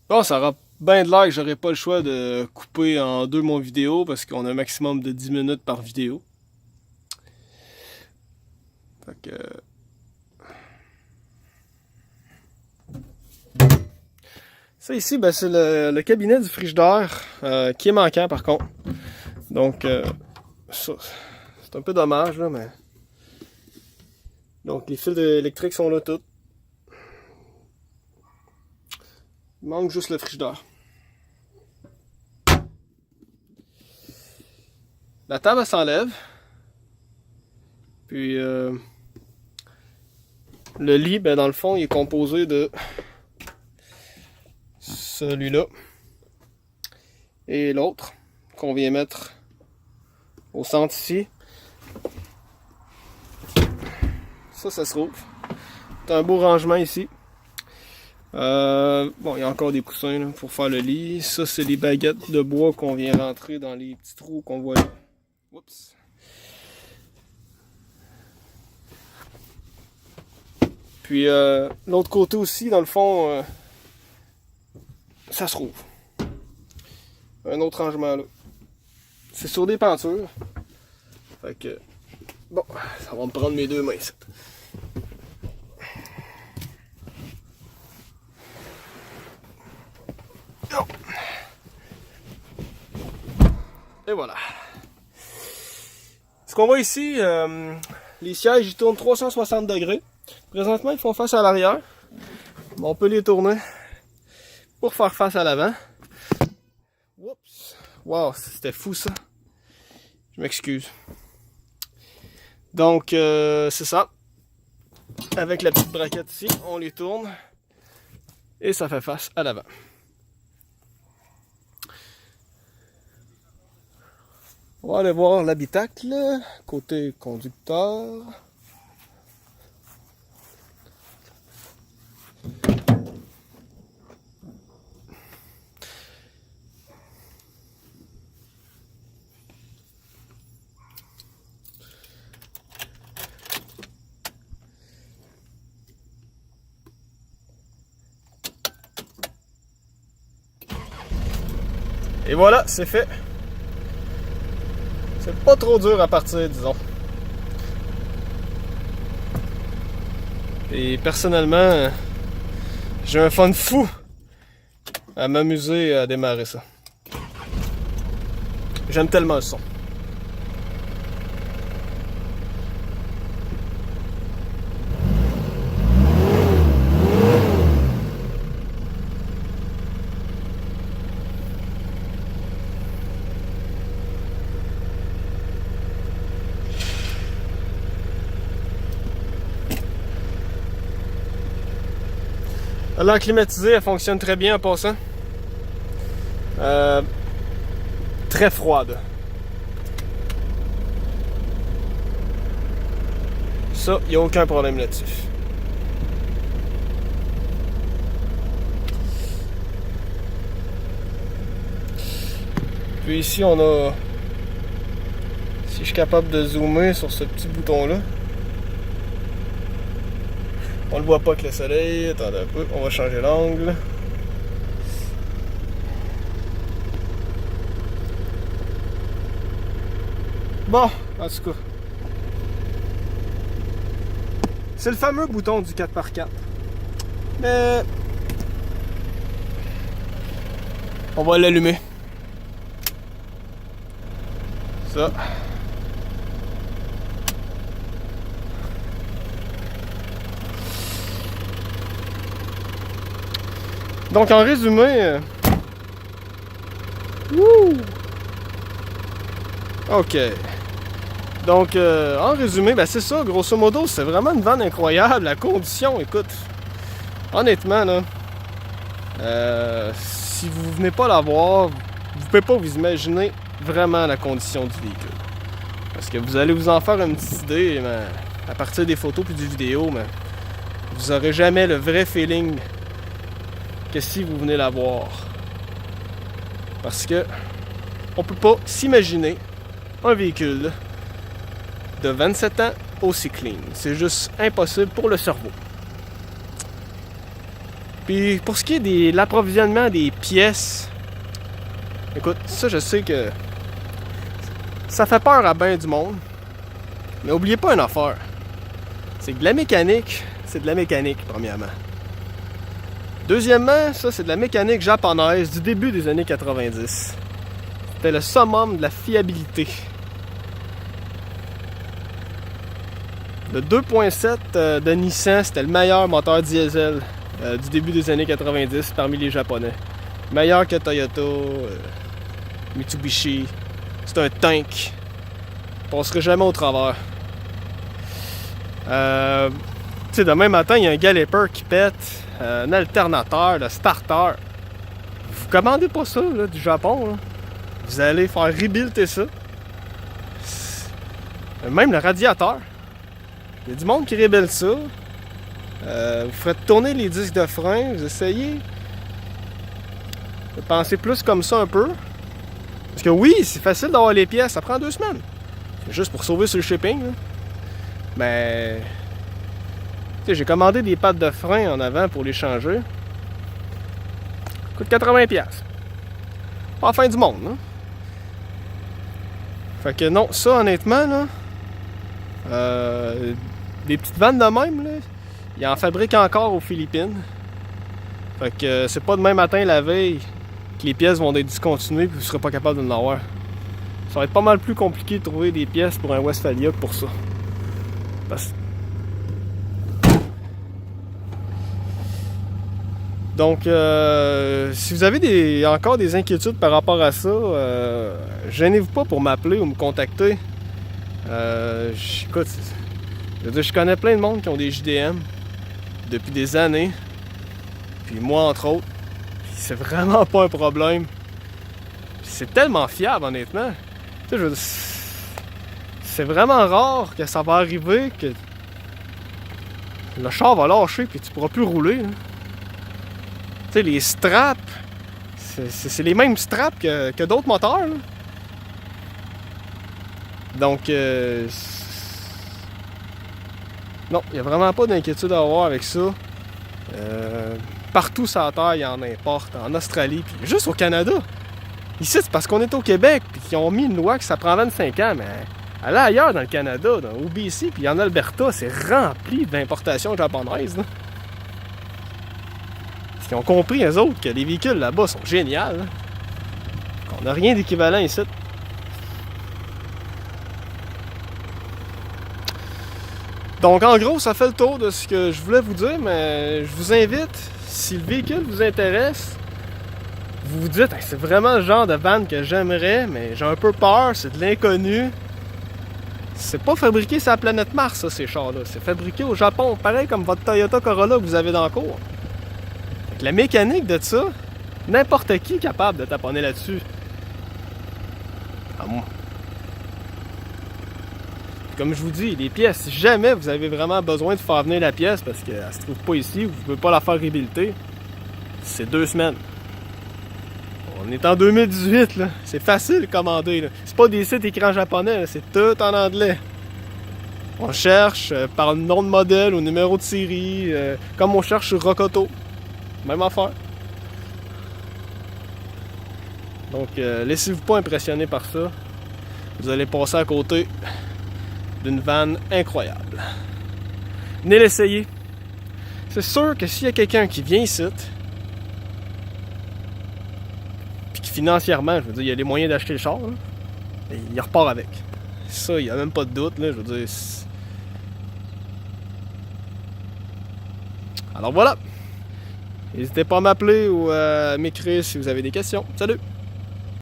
Bon, ça aura bien de l'air que j'aurai pas le choix de couper en deux mon vidéo parce qu'on a un maximum de 10 minutes par vidéo. Fait que... Ça ici, ben, c'est le cabinet du frigidaire qui est manquant par contre. Donc, ça, c'est un peu dommage là, mais... Donc, les fils électriques sont là tous. Il manque juste le frigidaire. La table, elle s'enlève. Puis, le lit, ben, dans le fond, il est composé de celui-là et l'autre qu'on vient mettre au centre ici. Ça se rouvre. C'est un beau rangement ici. Bon, il y a encore des coussins là, pour faire le lit. Ça, c'est les baguettes de bois qu'on vient rentrer dans les petits trous qu'on voit là. Oups. Puis l'autre côté aussi, dans le fond, ça se rouvre. Un autre rangement là. C'est sur des pentures. Fait que, bon, ça va me prendre mes deux mains. Ça. Et voilà. Ce qu'on voit ici, les sièges ils tournent 360 degrés. Présentement, ils font face à l'arrière. Mais on peut les tourner pour faire face à l'avant. Oups! Wow, c'était fou ça. Je m'excuse. Donc, c'est ça. Avec la petite braquette ici, on les tourne. Et ça fait face à l'avant. On va aller voir l'habitacle, côté conducteur. Et voilà, c'est fait. C'est pas trop dur à partir, disons. Et personnellement, j'ai un fun fou à m'amuser à démarrer ça. J'aime tellement le son. L'air climatisé, elle fonctionne très bien en passant. Très froide. Ça, il n'y a aucun problème là-dessus. Puis ici, on a... Si je suis capable de zoomer sur ce petit bouton-là. On le voit pas avec le soleil. Attendez un peu, on va changer l'angle. Bon, en tout cas. C'est le fameux bouton du 4x4. Mais... on va l'allumer. Ça. Donc en résumé... OK. Donc en résumé, ben c'est ça, grosso modo, c'est vraiment une vanne incroyable. La condition, écoute, honnêtement, là, si vous venez pas la voir, vous pouvez pas vous imaginer vraiment la condition du véhicule. Parce que vous allez vous en faire une petite idée, mais à partir des photos puis du vidéo, mais vous aurez jamais le vrai feeling que si vous venez la voir. Parce que on peut pas s'imaginer un véhicule de 27 ans aussi clean. C'est juste impossible pour le cerveau. Puis pour ce qui est de l'approvisionnement des pièces, écoute, ça je sais que ça fait peur à bien du monde. Mais oubliez pas une affaire. C'est que de la mécanique, c'est de la mécanique, premièrement. Deuxièmement, ça c'est de la mécanique japonaise du début des années 90. C'était le summum de la fiabilité. Le 2.7 de Nissan, c'était le meilleur moteur diesel du début des années 90 parmi les Japonais. Meilleur que Toyota, Mitsubishi. C'est un tank. On passerait jamais au travers. Tu sais, demain matin, il y a un galloper qui pète, un alternateur, le starter. Vous commandez pas ça là, du Japon. Là. Vous allez faire rebuilder ça. Même le radiateur. Il y a du monde qui rebuild ça. Vous ferez tourner les disques de frein, vous essayez de penser plus comme ça un peu. Parce que oui, c'est facile d'avoir les pièces, ça prend 2 semaines. C'est juste pour sauver sur le shipping. Là. Mais tu sais, j'ai commandé des pattes de frein en avant pour les changer. Ça coûte 80$. Pas la fin du monde, hein? Fait que non, ça honnêtement, là, des petites vannes de même, là, ils en fabriquent encore aux Philippines. Fait que c'est pas demain matin, la veille, que les pièces vont être discontinuées et vous ne serez pas capable de en avoir. Ça va être pas mal plus compliqué de trouver des pièces pour un Westphalia que pour ça. Parce... Donc, si vous avez encore des inquiétudes par rapport à ça, gênez-vous pas pour m'appeler ou me contacter. Écoute, je connais plein de monde qui ont des JDM depuis des années. Puis moi, entre autres. C'est vraiment pas un problème. C'est tellement fiable, honnêtement. Tu sais, c'est vraiment rare que ça va arriver que le char va lâcher puis tu pourras plus rouler. Là. Tu sais, les straps, c'est les mêmes straps que d'autres moteurs. Là. Donc, non, il n'y a vraiment pas d'inquiétude à avoir avec ça. Partout sur la Terre, il y en importe. En Australie, puis juste au Canada. Ici, c'est parce qu'on est au Québec, puis qu'ils ont mis une loi que ça prend 25 ans, mais allez ailleurs dans le Canada, au BC, puis en Alberta, c'est rempli d'importations japonaises. Là. Parce qu'ils ont compris, eux autres, que les véhicules là-bas sont géniaux. Là. On n'a rien d'équivalent ici. Donc, en gros, ça fait le tour de ce que je voulais vous dire, mais je vous invite, si le véhicule vous intéresse, vous vous dites, hey, c'est vraiment le genre de van que j'aimerais, mais j'ai un peu peur, c'est de l'inconnu. C'est pas fabriqué sur la planète Mars, ça, ces chars-là. C'est fabriqué au Japon, pareil comme votre Toyota Corolla que vous avez dans le cours. Fait que la mécanique de ça, n'importe qui est capable de taponner là-dessus. À moi. Comme je vous dis, les pièces, si jamais vous avez vraiment besoin de faire venir la pièce parce qu'elle se trouve pas ici ou vous ne pouvez pas la faire réhabiliter, c'est 2 semaines. On est en 2018, là. C'est facile de commander. Là. C'est pas des sites écran japonais, là. C'est tout en anglais. On cherche par le nom de modèle ou numéro de série, comme on cherche sur Rokoto. Même affaire. Donc, laissez-vous pas impressionner par ça. Vous allez passer à côté d'une vanne incroyable. Venez l'essayer. C'est sûr que s'il y a quelqu'un qui vient ici, puis qui financièrement, je veux dire, il y a les moyens d'acheter le char, là, et il repart avec. Ça, il n'y a même pas de doute, là, je veux dire. Alors voilà. N'hésitez pas à m'appeler ou à m'écrire si vous avez des questions. Salut!